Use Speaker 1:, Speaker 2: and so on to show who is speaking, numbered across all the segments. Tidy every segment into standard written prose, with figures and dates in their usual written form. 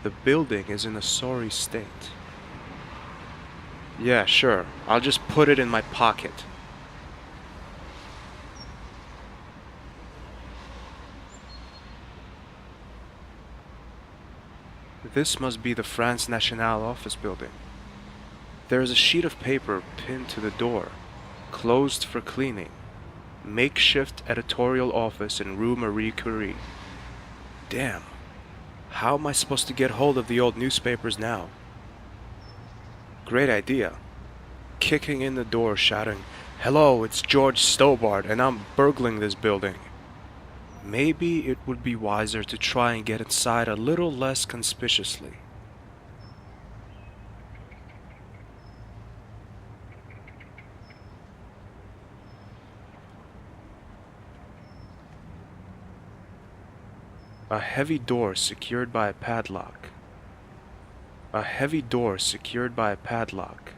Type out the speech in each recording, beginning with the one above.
Speaker 1: The building is in a sorry state. Yeah, sure. I'll just put it in my pocket. This must be the France Nationale office building. There is a sheet of paper pinned to the door, closed for cleaning. Makeshift editorial office in Rue Marie Curie. Damn. How am I supposed to get hold of the old newspapers now? Great idea. Kicking in the door, shouting, "Hello, it's George Stobart, and I'm burgling this building." Maybe it would be wiser to try and get inside a little less conspicuously. A heavy door secured by a padlock. A heavy door secured by a padlock.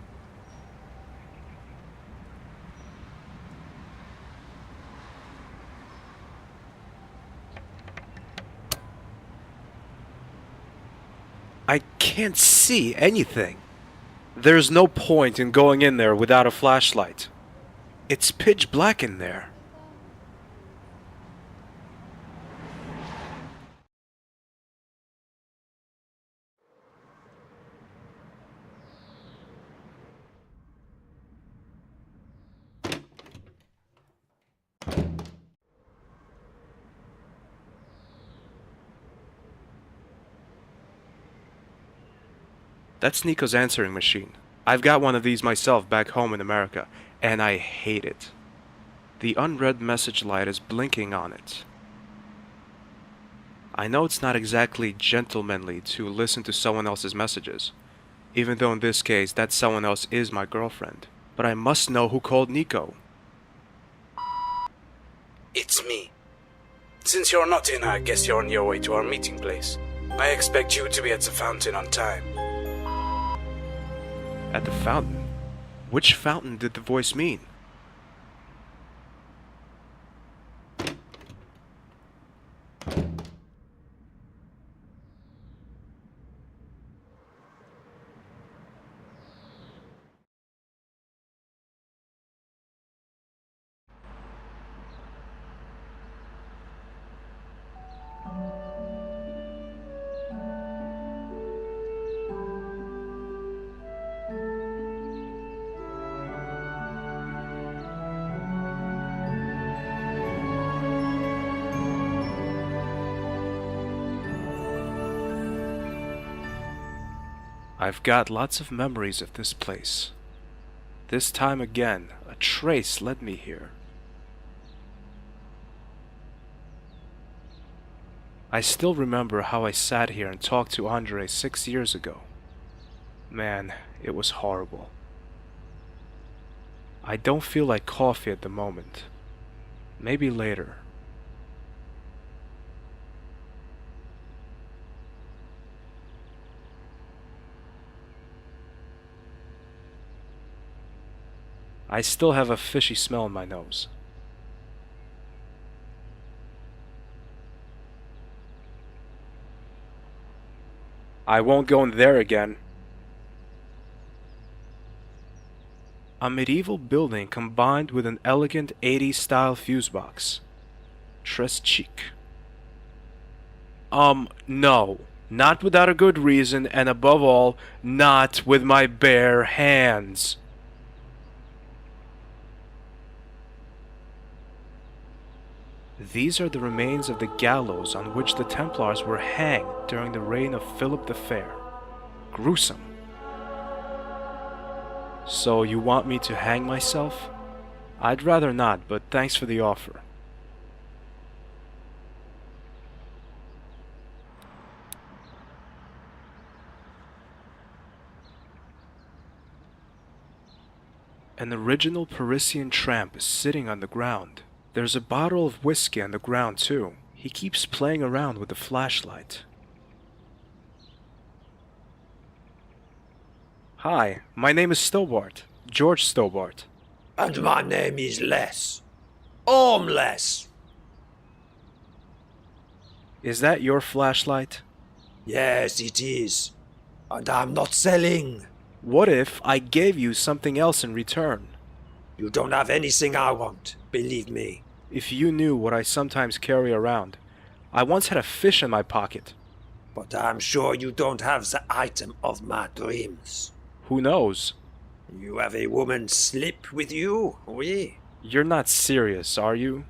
Speaker 1: I can't see anything. There's no point in going in there without a flashlight. It's pitch black in there. That's Nico's answering machine. I've got one of these myself back home in America, and I hate it. The unread message light is blinking on it. I know it's not exactly gentlemanly to listen to someone else's messages, even though in this case that someone else is my girlfriend. But I must know who called Nico.
Speaker 2: It's me. Since you're not in, I guess you're on your way to our meeting place. I expect you to be at the fountain on time.
Speaker 1: At the fountain? Which fountain did the voice mean? I've got lots of memories of this place. This time again, a trace led me here. I still remember how I sat here and talked to Andre 6 years ago. Man, it was horrible. I don't feel like coffee at the moment. Maybe later. I still have a fishy smell in my nose. I won't go in there again. A medieval building combined with an elegant 80s style fuse box. Très chic. No. Not without a good reason, and above all, not with my bare hands. These are the remains of the gallows on which the Templars were hanged during the reign of Philip the Fair. Gruesome. So you want me to hang myself? I'd rather not, but thanks for the offer. An original Parisian tramp is sitting on the ground. There's a bottle of whiskey on the ground too. He keeps playing around with the flashlight. Hi, my name is Stobart. George Stobart.
Speaker 2: And my name is Les. Les.
Speaker 1: Is that your flashlight?
Speaker 3: Yes, it is. And I'm not selling.
Speaker 1: What if I gave you something else in return?
Speaker 3: You don't have anything I want, believe me.
Speaker 1: If you knew what I sometimes carry around. I once had a fish in my pocket.
Speaker 3: But I'm sure you don't have the item of my dreams.
Speaker 1: Who knows?
Speaker 3: You have a woman's slip with you, oui?
Speaker 1: You're not serious, are you?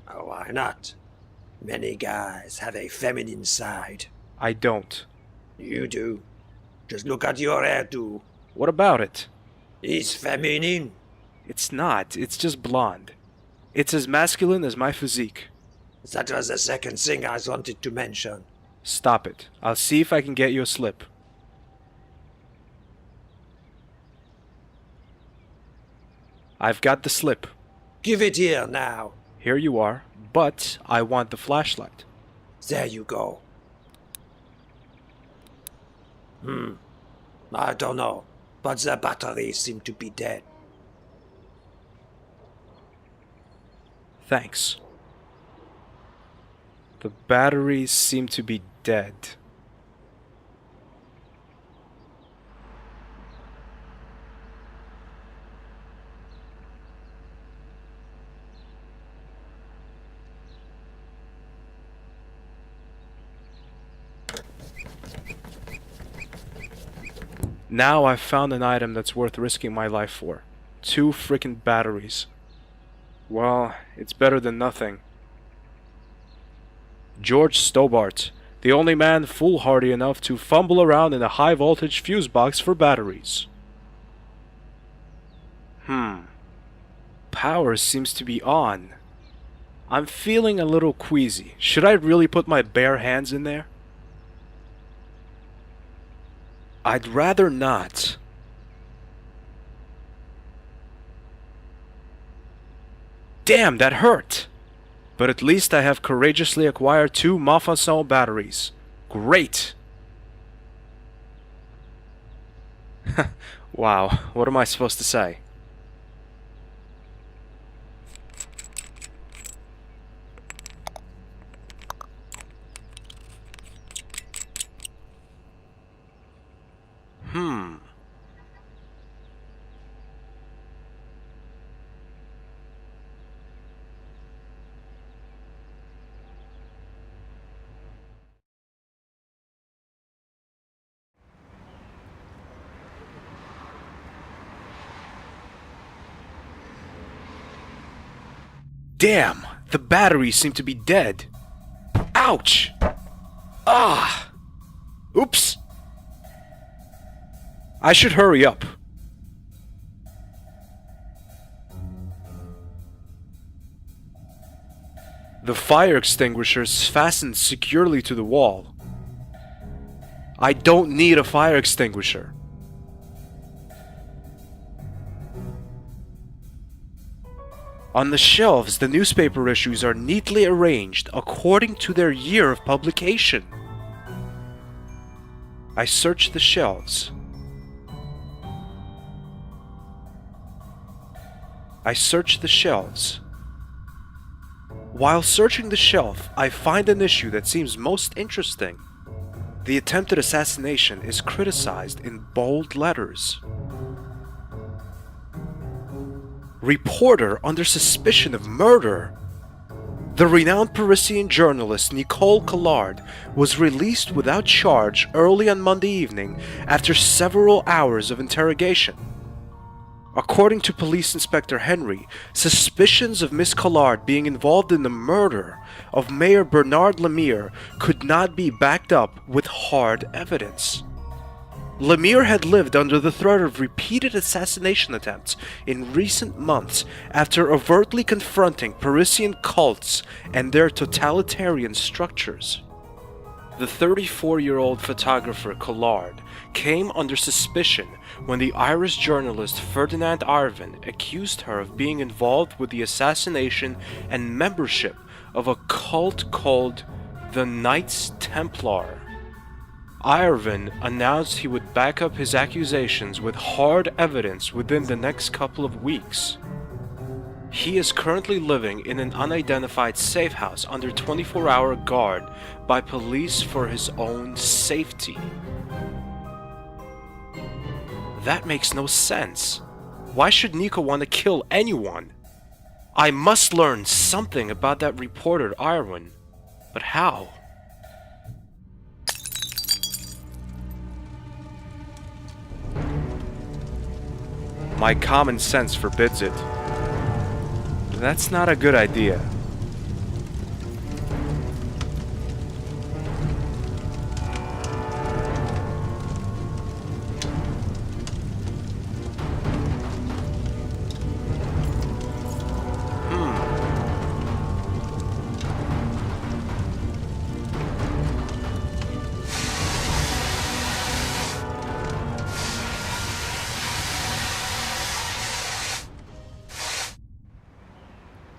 Speaker 3: Oh, why not? Many guys have a feminine side.
Speaker 1: I don't.
Speaker 3: You do. Just look at your hairdo.
Speaker 1: What about it?
Speaker 3: It's feminine.
Speaker 1: It's not. It's just blonde. It's as masculine as my physique.
Speaker 3: That was the second thing I wanted to mention.
Speaker 1: Stop it. I'll see if I can get you a slip. I've got the slip.
Speaker 3: Give it here now.
Speaker 1: Here you are, but I want the flashlight.
Speaker 3: There you go. I don't know, but the batteries seem to be dead.
Speaker 1: Thanks. The batteries seem to be dead. Now I've found an item that's worth risking my life for. 2 frickin' batteries. Well, it's better than nothing. George Stobart, the only man foolhardy enough to fumble around in a high-voltage fuse box for batteries. Power seems to be on. I'm feeling a little queasy. Should I really put my bare hands in there? I'd rather not. Damn, that hurt! But at least I have courageously acquired 2 Mafasson batteries. Great! Wow, what am I supposed to say? Damn! The batteries seem to be dead. Ouch! Ah! Oops! I should hurry up. The fire extinguisher is fastened securely to the wall. I don't need a fire extinguisher. On the shelves, the newspaper issues are neatly arranged according to their year of publication. I search the shelves. I search the shelves. While searching the shelf, I find an issue that seems most interesting. The attempted assassination is criticized in bold letters. Reporter under suspicion of murder. The renowned Parisian journalist Nicole Collard was released without charge early on Monday evening after several hours of interrogation. According to Police Inspector Henry, suspicions of Miss Collard being involved in the murder of Mayor Bernard Lemire could not be backed up with hard evidence. Lemire had lived under the threat of repeated assassination attempts in recent months after overtly confronting Parisian cults and their totalitarian structures. The 34-year-old photographer Collard came under suspicion when the Irish journalist Ferdinand Arvin accused her of being involved with the assassination and membership of a cult called the Knights Templar. Arvin announced he would back up his accusations with hard evidence within the next couple of weeks. He is currently living in an unidentified safe house under 24-hour guard by police for his own safety. That makes no sense. Why should Nico want to kill anyone? I must learn something about that reporter, Irwin. But how? My common sense forbids it. That's not a good idea.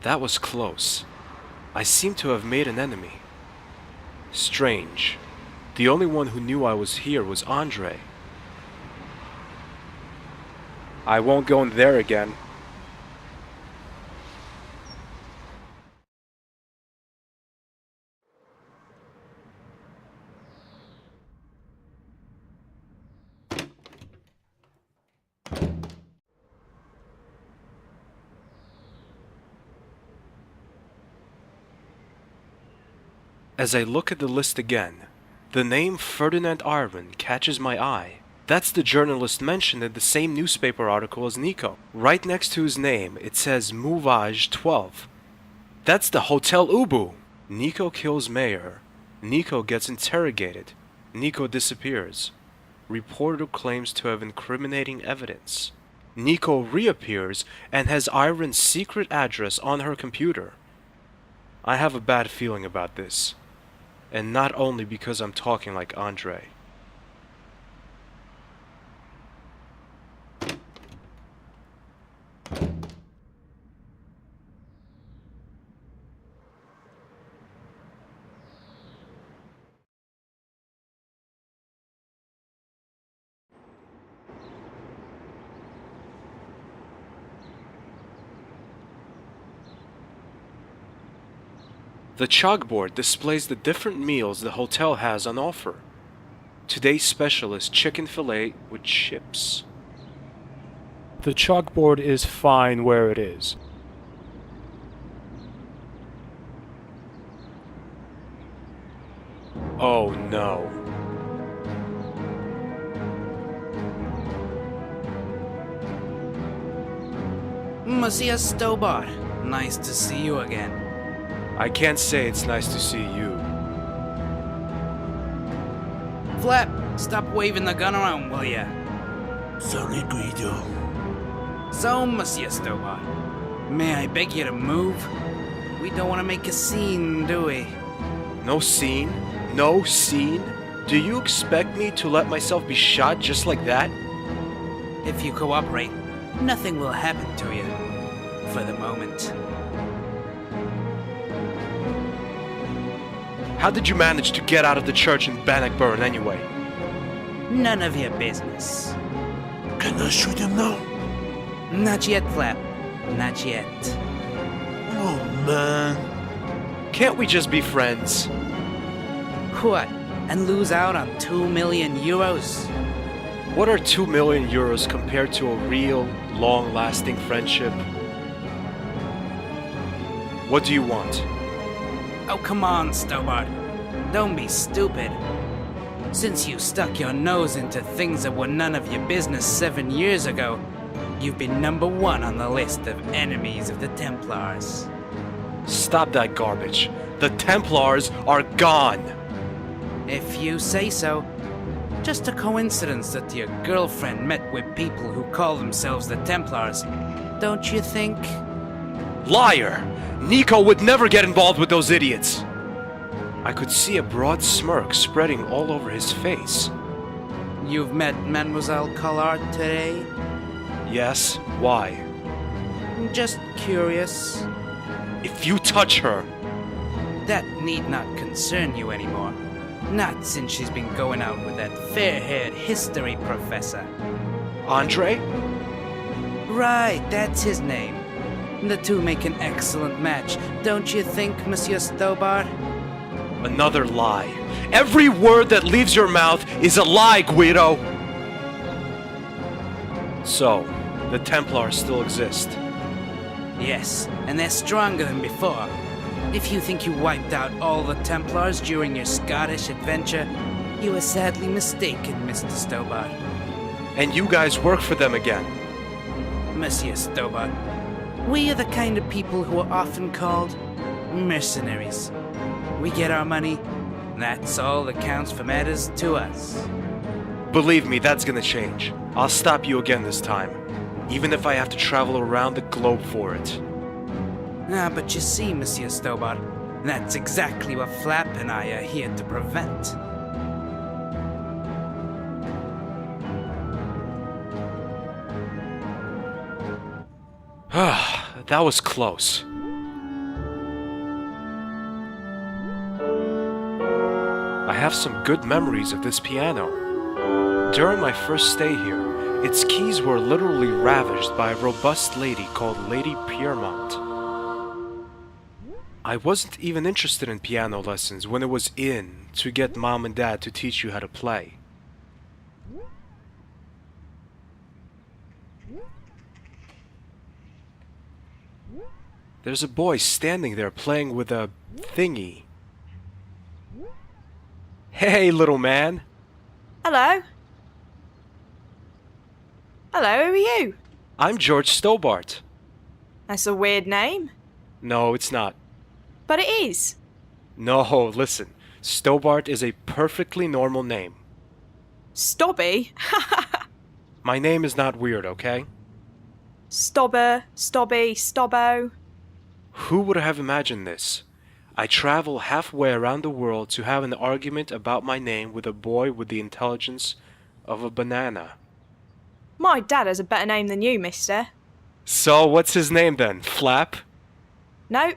Speaker 1: That was close. I seem to have made an enemy. Strange. The only one who knew I was here was Andre. I won't go in there again. As I look at the list again, the name Ferdinand Irwin catches my eye. That's the journalist mentioned in the same newspaper article as Nico. Right next to his name, it says Mouvage 12. That's the Hotel Ubu! Nico kills Mayor. Nico gets interrogated. Nico disappears. Reporter claims to have incriminating evidence. Nico reappears and has Irwin's secret address on her computer. I have a bad feeling about this. And not only because I'm talking like Andre. The chalkboard displays the different meals the hotel has on offer. Today's special is chicken fillet with chips.
Speaker 4: The chalkboard is fine where it is.
Speaker 1: Oh no.
Speaker 2: Monsieur Stobart, nice to see you again.
Speaker 1: I can't say it's nice to see you.
Speaker 2: Flap, stop waving the gun around, will ya?
Speaker 3: Sorry, Guido.
Speaker 2: So, Monsieur Stobart, may I beg you to move? We don't want to make a scene, do we?
Speaker 1: No scene? No scene? Do you expect me to let myself be shot just like that?
Speaker 2: If you cooperate, nothing will happen to you. For the moment.
Speaker 1: How did you manage to get out of the church in Bannockburn anyway?
Speaker 2: None of your business.
Speaker 3: Can I shoot him now?
Speaker 2: Not yet, Flap. Not yet.
Speaker 3: Oh, man.
Speaker 1: Can't we just be friends?
Speaker 2: What? And lose out on 2 million euros?
Speaker 1: What are 2 million euros compared to a real, long-lasting friendship? What do you want?
Speaker 2: Oh, come on, Stobart. Don't be stupid. Since you stuck your nose into things that were none of your business 7 years ago, you've been #1 on the list of enemies of the Templars.
Speaker 1: Stop that garbage. The Templars are gone!
Speaker 2: If you say so. Just a coincidence that your girlfriend met with people who call themselves the Templars, don't you think?
Speaker 1: Liar! Nico would never get involved with those idiots! I could see a broad smirk spreading all over his face.
Speaker 2: You've met Mademoiselle Collard today?
Speaker 1: Yes, why?
Speaker 2: Just curious.
Speaker 1: If you touch her...
Speaker 2: That need not concern you anymore. Not since she's been going out with that fair-haired history professor.
Speaker 1: Andre?
Speaker 2: Right, that's his name. The two make an excellent match, don't you think, Monsieur Stobart?
Speaker 1: Another lie. Every word that leaves your mouth is a lie, Guido! So, the Templars still exist.
Speaker 2: Yes, and they're stronger than before. If you think you wiped out all the Templars during your Scottish adventure, you are sadly mistaken, Mr. Stobart.
Speaker 1: And you guys work for them again.
Speaker 2: Monsieur Stobart, we are the kind of people who are often called mercenaries. We get our money, that's all that counts for matters to us.
Speaker 1: Believe me, that's gonna change. I'll stop you again this time, even if I have to travel around the globe for it.
Speaker 2: But you see, Monsieur Stobart, that's exactly what Flap and I are here to prevent.
Speaker 1: That was close. I have some good memories of this piano. During my first stay here, its keys were literally ravished by a robust lady called Lady Piermont. I wasn't even interested in piano lessons when it was in to get mom and dad to teach you how to play. There's a boy standing there playing with a thingy. Hey, little man.
Speaker 5: Hello? Hello, who are you?
Speaker 1: I'm George Stobart.
Speaker 5: That's a weird name.
Speaker 1: No, it's not.
Speaker 5: But it is.
Speaker 1: No, listen. Stobart is a perfectly normal name.
Speaker 5: Stobby?
Speaker 1: My name is not weird, okay?
Speaker 5: Stobber, Stobby, Stobbo.
Speaker 1: Who would have imagined this? I travel halfway around the world to have an argument about my name with a boy with the intelligence of a banana.
Speaker 5: My dad has a better name than you, mister.
Speaker 1: So, what's his name then? Flap?
Speaker 5: No,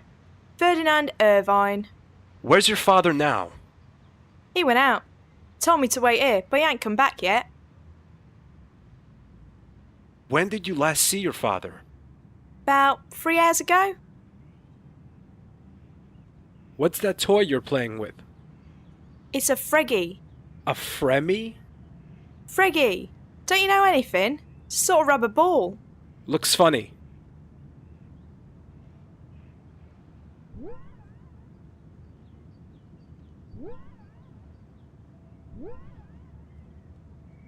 Speaker 5: Ferdinand Irvine.
Speaker 1: Where's your father now?
Speaker 5: He went out. Told me to wait here, but he ain't come back yet.
Speaker 1: When did you last see your father?
Speaker 5: About 3 hours ago.
Speaker 1: What's that toy you're playing with?
Speaker 5: It's a Freggy.
Speaker 1: A Fremy?
Speaker 5: Freggy. Don't you know anything? It's a sort of rubber ball.
Speaker 1: Looks funny.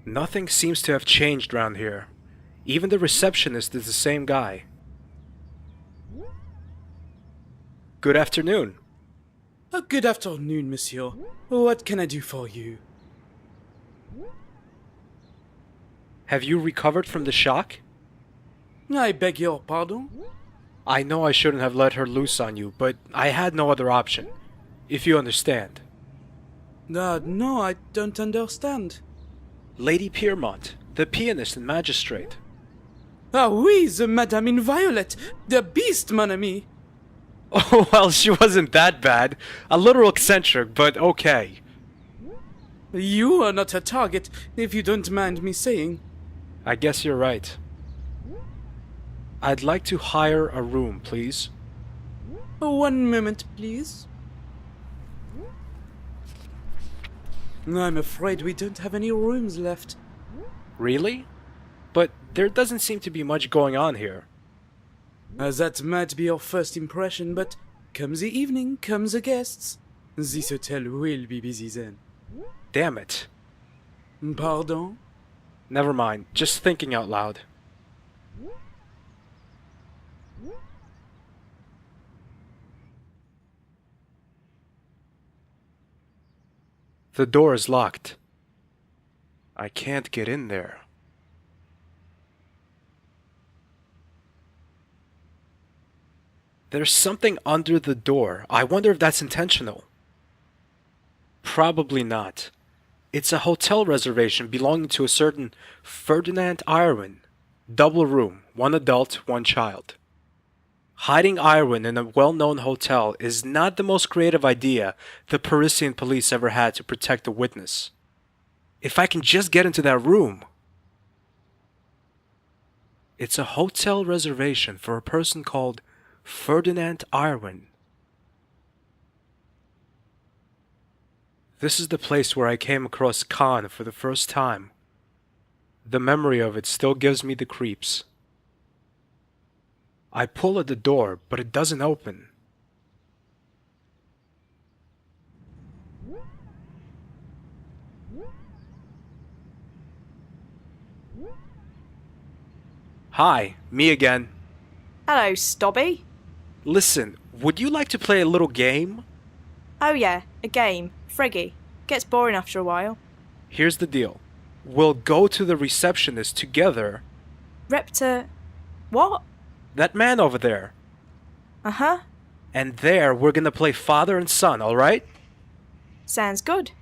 Speaker 1: Nothing seems to have changed around here. Even the receptionist is the same guy. Good afternoon.
Speaker 6: Good afternoon, monsieur. What can I do for you?
Speaker 1: Have you recovered from the shock?
Speaker 6: I beg your pardon?
Speaker 1: I know I shouldn't have let her loose on you, but I had no other option. If you understand.
Speaker 6: No, I don't understand.
Speaker 1: Lady Piermont, the pianist and magistrate.
Speaker 6: Ah oui, the Madame in Violet, the beast, mon ami.
Speaker 1: Oh, well, she wasn't that bad. A little eccentric, but okay.
Speaker 6: You are not a target, if you don't mind me saying.
Speaker 1: I guess you're right. I'd like to hire a room, please.
Speaker 6: 1 moment, please. I'm afraid we don't have any rooms left.
Speaker 1: Really? But there doesn't seem to be much going on here.
Speaker 6: That might be your first impression, but come the evening, come the guests. This hotel will be busy then.
Speaker 1: Damn it.
Speaker 6: Pardon?
Speaker 1: Never mind, just thinking out loud. The door is locked. I can't get in there. There's something under the door. I wonder if that's intentional. Probably not. It's a hotel reservation belonging to a certain Ferdinand Irwin. Double room, 1 adult, 1 child. Hiding Irwin in a well-known hotel is not the most creative idea the Parisian police ever had to protect a witness. If I can just get into that room. It's a hotel reservation for a person called Ferdinand Irwin. This is the place where I came across Khan for the first time. The memory of it still gives me the creeps. I pull at the door, but it doesn't open. Hi, me again.
Speaker 5: Hello, Stobby.
Speaker 1: Listen, would you like to play a little game?
Speaker 5: Oh yeah, a game. Freggy. Gets boring after a while.
Speaker 1: Here's the deal. We'll go to the receptionist together.
Speaker 5: Repta... What?
Speaker 1: That man over there.
Speaker 5: Uh-huh.
Speaker 1: And there, we're gonna play father and son, alright?
Speaker 5: Sounds good.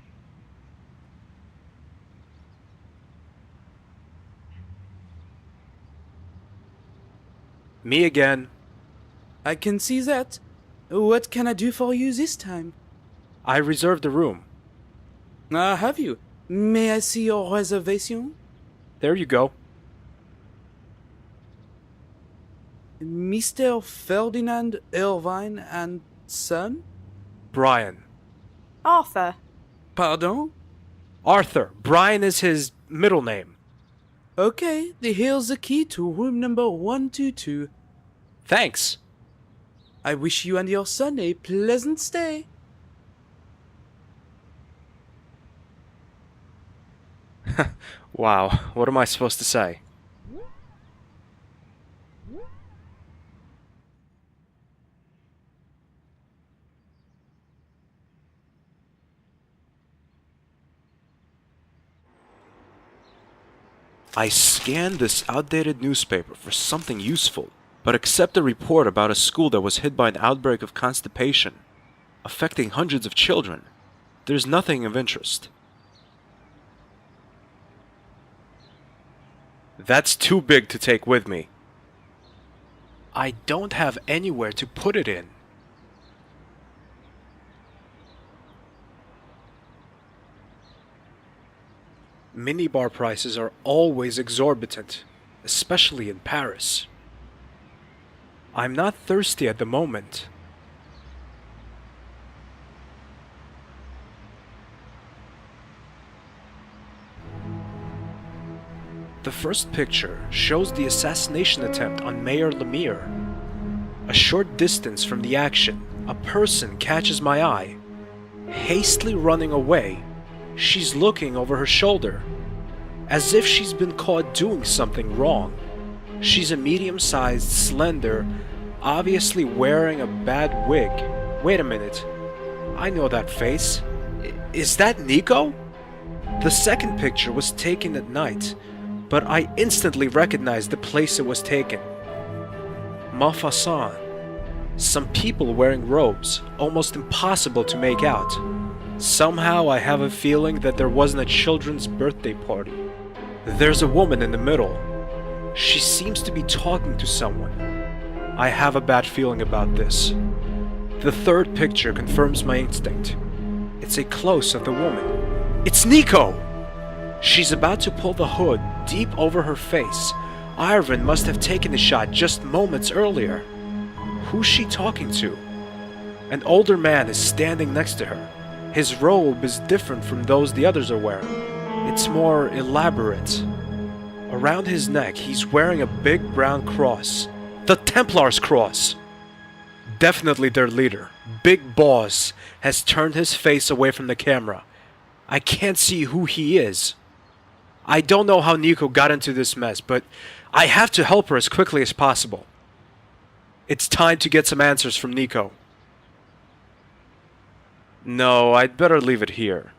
Speaker 1: Me again.
Speaker 6: I can see that. What can I do for you this time?
Speaker 1: I reserved a room.
Speaker 6: Have you? May I see your reservation?
Speaker 1: There you go.
Speaker 6: Mr. Ferdinand Irvine and son?
Speaker 1: Brian.
Speaker 5: Arthur.
Speaker 6: Pardon?
Speaker 1: Arthur. Brian is his middle name.
Speaker 6: Okay, here's the key to room number 122.
Speaker 1: Thanks.
Speaker 6: I wish you and your son a pleasant stay.
Speaker 1: Wow, what am I supposed to say? I scanned this outdated newspaper for something useful, but accept a report about a school that was hit by an outbreak of constipation, affecting hundreds of children. There's nothing of interest. That's too big to take with me. I don't have anywhere to put it in. Minibar prices are always exorbitant, especially in Paris. I'm not thirsty at the moment. The first picture shows the assassination attempt on Mayor Lemire. A short distance from the action, a person catches my eye. Hastily running away, she's looking over her shoulder, as if she's been caught doing something wrong. She's a medium-sized, slender, obviously wearing a bad wig. Wait a minute. I know that face. Is that Nico? The second picture was taken at night, but I instantly recognized the place it was taken. Maupassant. Some people wearing robes, almost impossible to make out. Somehow I have a feeling that there wasn't a children's birthday party. There's a woman in the middle. She seems to be talking to someone. I have a bad feeling about this. The third picture confirms my instinct. It's a close of the woman. It's Nico! She's about to pull the hood deep over her face. Irvin must have taken the shot just moments earlier. Who's she talking to? An older man is standing next to her. His robe is different from those the others are wearing. It's more elaborate. Around his neck, he's wearing a big brown cross. The Templars' cross! Definitely their leader, Big Boss, has turned his face away from the camera. I can't see who he is. I don't know how Nico got into this mess, but I have to help her as quickly as possible. It's time to get some answers from Nico. No, I'd better leave it here.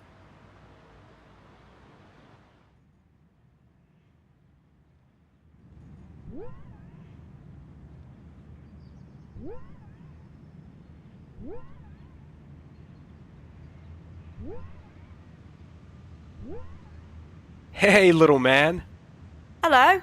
Speaker 1: Hey, little man.
Speaker 5: Hello.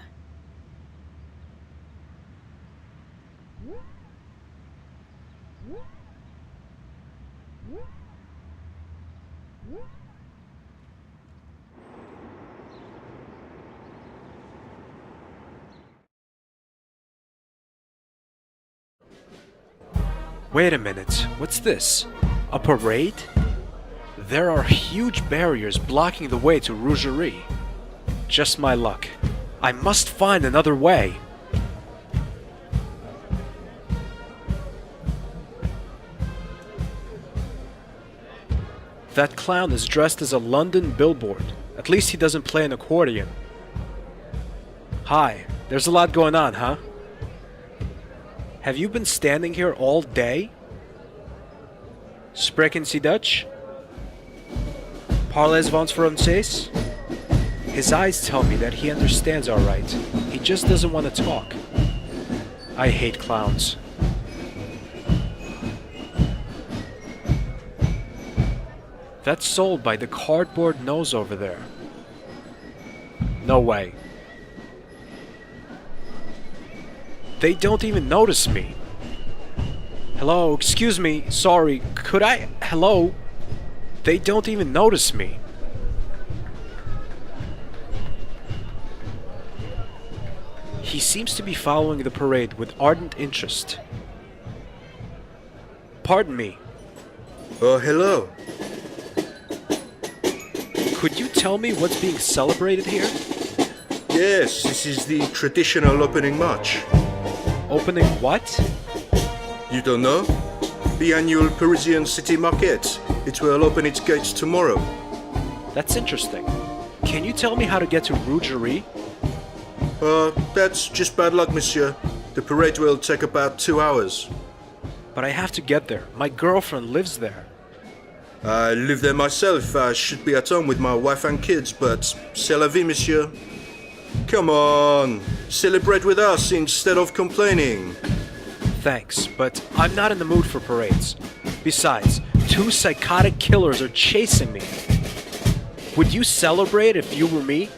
Speaker 1: Wait a minute, what's this? A parade? There are huge barriers blocking the way to Rougerie. Just my luck. I must find another way. That clown is dressed as a London billboard. At least he doesn't play an accordion. Hi, there's a lot going on, huh? Have you been standing here all day? Spreken Sie Dutch? Parlez-vous français? His eyes tell me that he understands alright. He just doesn't want to talk. I hate clowns. That's sold by the cardboard nose over there. No way. They don't even notice me. Hello, excuse me, sorry, could I... Hello? They don't even notice me. He seems to be following the parade with ardent interest. Pardon me.
Speaker 7: Oh, hello.
Speaker 1: Could you tell me what's being celebrated here?
Speaker 7: Yes, this is the traditional opening march.
Speaker 1: Opening what?
Speaker 7: You don't know? The annual Parisian city market. It will open its gates tomorrow.
Speaker 1: That's interesting. Can you tell me how to get to Rougerie?
Speaker 7: That's just bad luck, monsieur. The parade will take about 2 hours.
Speaker 1: But I have to get there. My girlfriend lives there.
Speaker 7: I live there myself. I should be at home with my wife and kids, but c'est la vie, monsieur. Come on, celebrate with us instead of complaining.
Speaker 1: Thanks, but I'm not in the mood for parades. Besides, 2 psychotic killers are chasing me. Would you celebrate if you were me?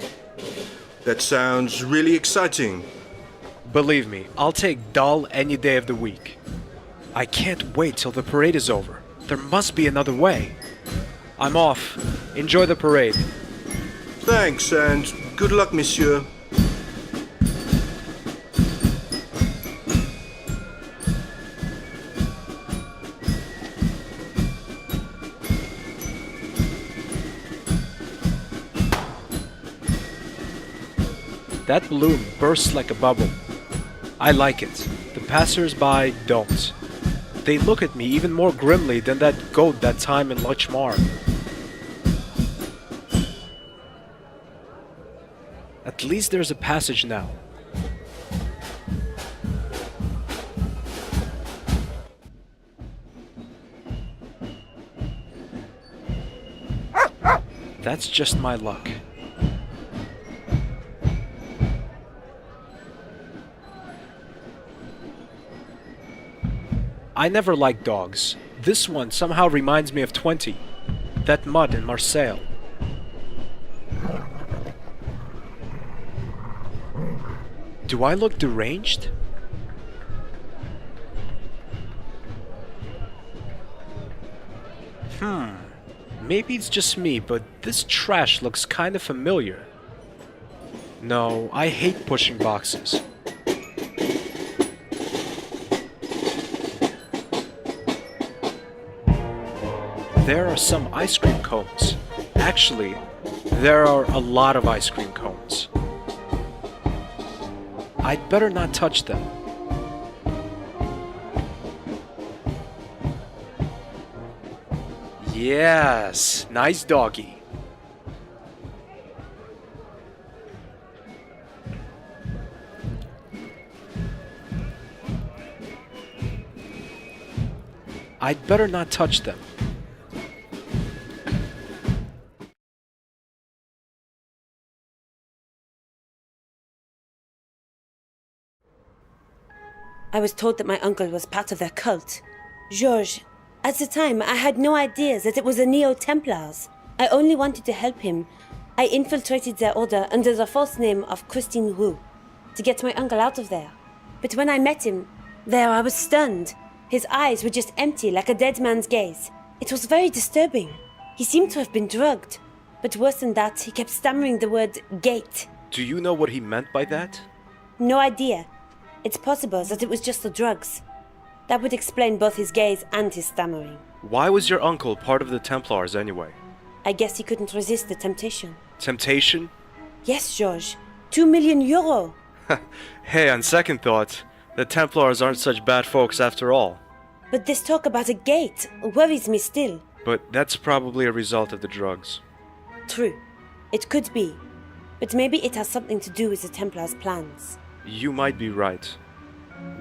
Speaker 7: That sounds really exciting.
Speaker 1: Believe me, I'll take dull any day of the week. I can't wait till the parade is over. There must be another way. I'm off. Enjoy the parade.
Speaker 7: Thanks, and good luck, monsieur.
Speaker 1: That balloon bursts like a bubble. I like it. The passers-by don't. They look at me even more grimly than that goat that time in Lochmar. At least there's a passage now. That's just my luck. I never liked dogs. This one somehow reminds me of 20. That mud in Marseille. Do I look deranged? Maybe it's just me, but this trash looks kind of familiar. No, I hate pushing boxes. There are some ice cream cones. Actually, there are a lot of ice cream cones. I'd better not touch them. Yes, nice doggy. I'd better not touch them.
Speaker 8: I was told that my uncle was part of their cult. Georges, at the time, I had no idea that it was the Neo-Templars. I only wanted to help him. I infiltrated their order under the false name of Christine Roux to get my uncle out of there. But when I met him, there I was stunned. His eyes were just empty like a dead man's gaze. It was very disturbing. He seemed to have been drugged. But worse than that, he kept stammering the word gate.
Speaker 1: Do you know what he meant by that?
Speaker 8: No idea. It's possible that it was just the drugs. That would explain both his gaze and his stammering.
Speaker 1: Why was your uncle part of the Templars anyway?
Speaker 8: I guess he couldn't resist the temptation.
Speaker 1: Temptation?
Speaker 8: Yes, George. 2 million euro.
Speaker 1: Hey, on second thought, the Templars aren't such bad folks after all.
Speaker 8: But this talk about a gate worries me still.
Speaker 1: But that's probably a result of the drugs.
Speaker 8: True. It could be. But maybe it has something to do with the Templars' plans.
Speaker 1: You might be right.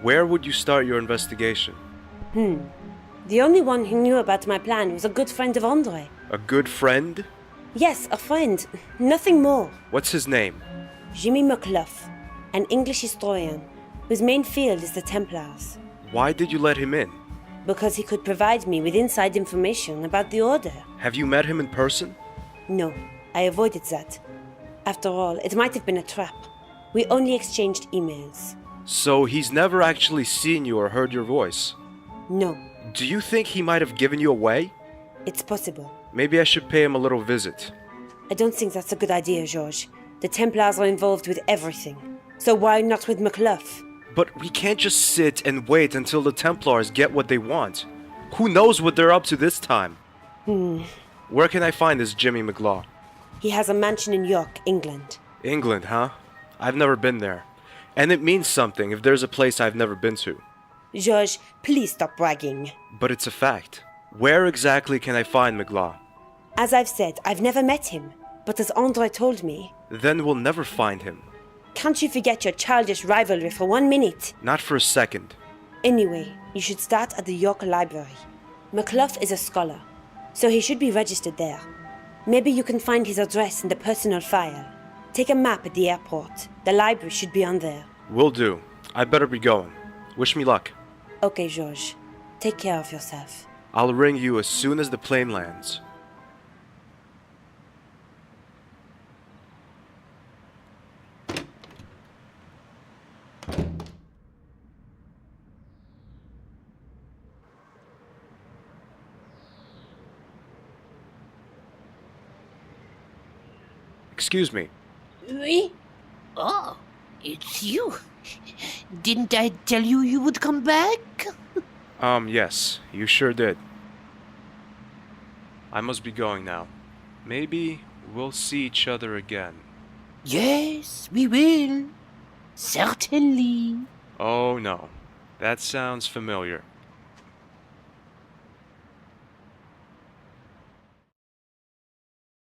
Speaker 1: Where would you start your investigation?
Speaker 8: The only one who knew about my plan was a good friend of Andre.
Speaker 1: A good friend?
Speaker 8: Yes, a friend. Nothing more.
Speaker 1: What's his name?
Speaker 8: Jimmy McClough, an English historian, whose main field is the Templars.
Speaker 1: Why did you let him in?
Speaker 8: Because he could provide me with inside information about the Order.
Speaker 1: Have you met him in person?
Speaker 8: No, I avoided that. After all, it might have been a trap. We only exchanged emails.
Speaker 1: So he's never actually seen you or heard your voice?
Speaker 8: No,
Speaker 1: Do you think he might have given you away?
Speaker 8: it's possible.
Speaker 1: Maybe I should pay him a little visit.
Speaker 8: I don't think that's a good idea, George. The Templars are involved with everything. So why not with McClough?
Speaker 1: But we can't just sit and wait until the Templars get what they want. Who knows what they're up to this time? Where can I find this Jimmy McClough?
Speaker 8: He has a mansion in York, England.
Speaker 1: England, huh? I've never been there. And it means something if there's a place I've never been to.
Speaker 8: George, please stop bragging.
Speaker 1: But it's a fact. Where exactly can I find McClough?
Speaker 8: As I've said, I've never met him. But as Andre told me,
Speaker 1: Then we'll never find him.
Speaker 8: can't you forget your childish rivalry for 1 minute?
Speaker 1: Not for a second.
Speaker 8: Anyway, you should start at the York Library. McClough is a scholar, so he should be registered there. Maybe you can find his address in the personal file. Take a map at the airport. The library should be on there.
Speaker 1: Will do. I better be going. Wish me luck.
Speaker 8: Okay, George. Take care of yourself.
Speaker 1: I'll ring you as soon as the plane lands. Excuse me.
Speaker 9: Oui? Oh, it's you. Didn't I tell you you would come back?
Speaker 1: Yes, you sure did. I must be going now. Maybe we'll see each other again.
Speaker 9: Yes, we will. Certainly.
Speaker 1: Oh no, that sounds familiar.